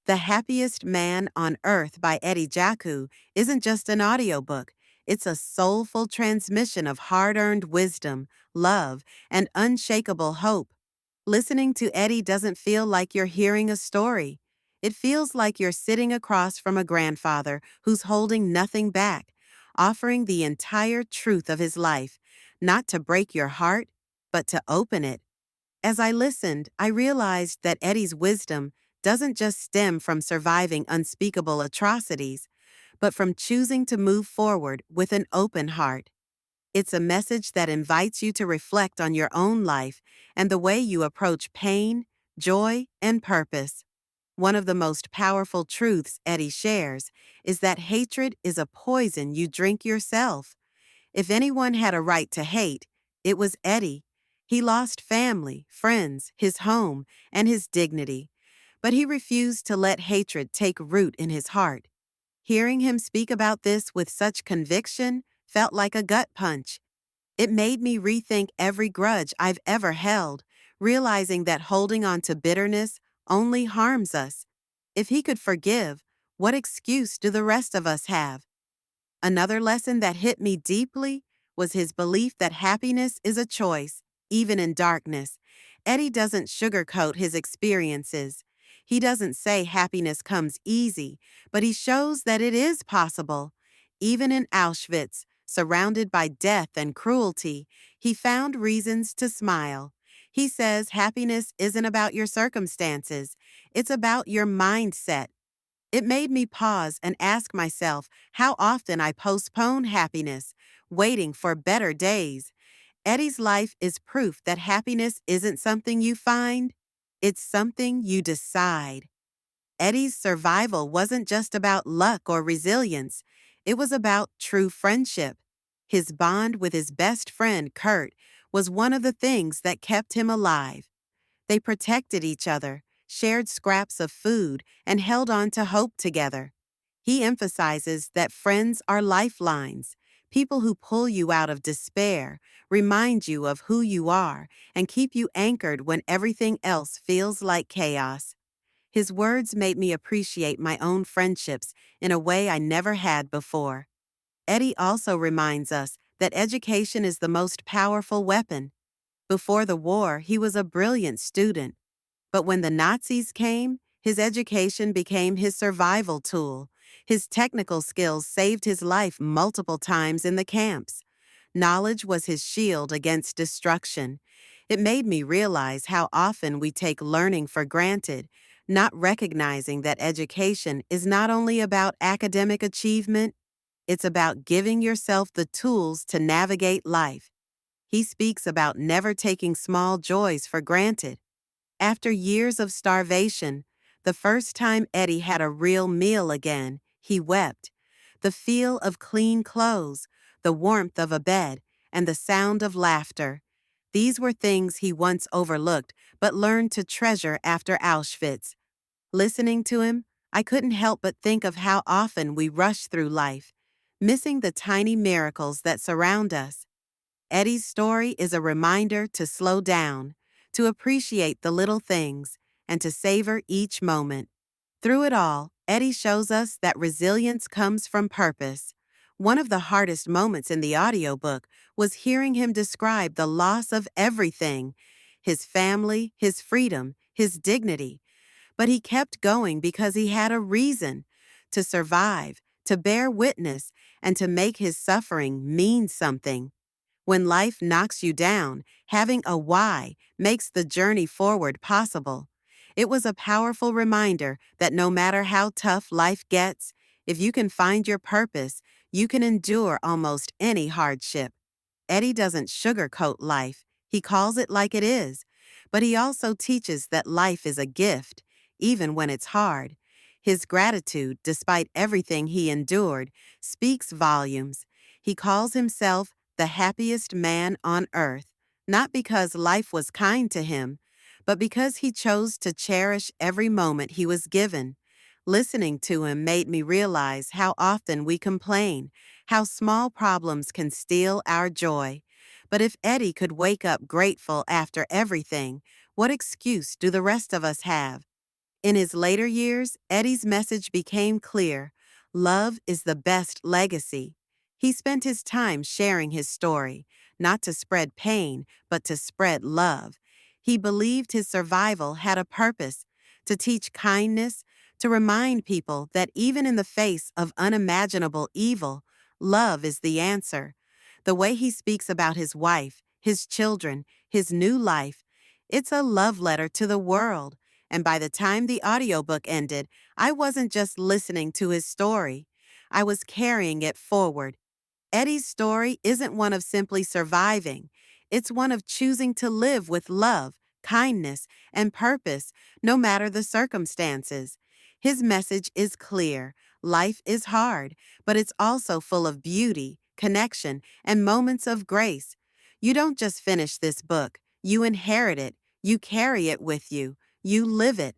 The Happiest Man on Earth by Eddie Jaku isn't just an audiobook, it's a soulful transmission of hard-earned wisdom, love, and unshakable hope. Listening to Eddie doesn't feel like you're hearing a story. It feels like you're sitting across from a grandfather who's holding nothing back, offering the entire truth of his life, not to break your heart, but to open it. As I listened, I realized that Eddie's wisdom doesn't just stem from surviving unspeakable atrocities, but from choosing to move forward with an open heart. It's a message that invites you to reflect on your own life and the way you approach pain, joy, and purpose. One of the most powerful truths Eddie shares is that hatred is a poison you drink yourself. If anyone had a right to hate, it was Eddie. He lost family, friends, his home, and his dignity. But he refused to let hatred take root in his heart. Hearing him speak about this with such conviction felt like a gut punch. It made me rethink every grudge I've ever held, realizing that holding on to bitterness only harms us. If he could forgive, what excuse do the rest of us have? Another lesson that hit me deeply was his belief that happiness is a choice, even in darkness. Eddie doesn't sugarcoat his experiences. He doesn't say happiness comes easy, but he shows that it is possible. Even in Auschwitz, surrounded by death and cruelty, he found reasons to smile. He says happiness isn't about your circumstances, it's about your mindset. It made me pause and ask myself how often I postpone happiness, waiting for better days. Eddie's life is proof that happiness isn't something you find, it's something you decide. Eddie's survival wasn't just about luck or resilience, it was about true friendship. His bond with his best friend, Kurt, was one of the things that kept him alive. They protected each other, shared scraps of food, and held on to hope together. He emphasizes that friends are lifelines, people who pull you out of despair, remind you of who you are, and keep you anchored when everything else feels like chaos. His words made me appreciate my own friendships in a way I never had before. Eddie also reminds us that education is the most powerful weapon. Before the war, he was a brilliant student. But when the Nazis came, his education became his survival tool. His technical skills saved his life multiple times in the camps. Knowledge was his shield against destruction. It made me realize how often we take learning for granted, not recognizing that education is not only about academic achievement, it's about giving yourself the tools to navigate life. He speaks about never taking small joys for granted. After years of starvation, the first time Eddie had a real meal again, he wept. The feel of clean clothes, the warmth of a bed, and the sound of laughter. These were things he once overlooked but learned to treasure after Auschwitz. Listening to him, I couldn't help but think of how often we rush through life, missing the tiny miracles that surround us. Eddie's story is a reminder to slow down, to appreciate the little things, and to savor each moment. Through it all, Eddie shows us that resilience comes from purpose. One of the hardest moments in the audiobook was hearing him describe the loss of everything, his family, his freedom, his dignity. But he kept going because he had a reason to survive, to bear witness, and to make his suffering mean something. When life knocks you down, having a why makes the journey forward possible. It was a powerful reminder that no matter how tough life gets, if you can find your purpose, you can endure almost any hardship. Eddie doesn't sugarcoat life, he calls it like it is. But he also teaches that life is a gift, even when it's hard. His gratitude, despite everything he endured, speaks volumes. He calls himself the happiest man on earth, not because life was kind to him, but because he chose to cherish every moment he was given. Listening to him made me realize how often we complain, how small problems can steal our joy. But if Eddie could wake up grateful after everything, what excuse do the rest of us have? In his later years, Eddie's message became clear: love is the best legacy. He spent his time sharing his story, not to spread pain, but to spread love. He believed his survival had a purpose: to teach kindness, to remind people that even in the face of unimaginable evil, love is the answer. The way he speaks about his wife, his children, his new life, it's a love letter to the world. And by the time the audiobook ended, I wasn't just listening to his story. I was carrying it forward. Eddie's story isn't one of simply surviving. It's one of choosing to live with love, kindness, and purpose, no matter the circumstances. His message is clear. Life is hard, but it's also full of beauty, connection, and moments of grace. You don't just finish this book. You inherit it. You carry it with you. You live it.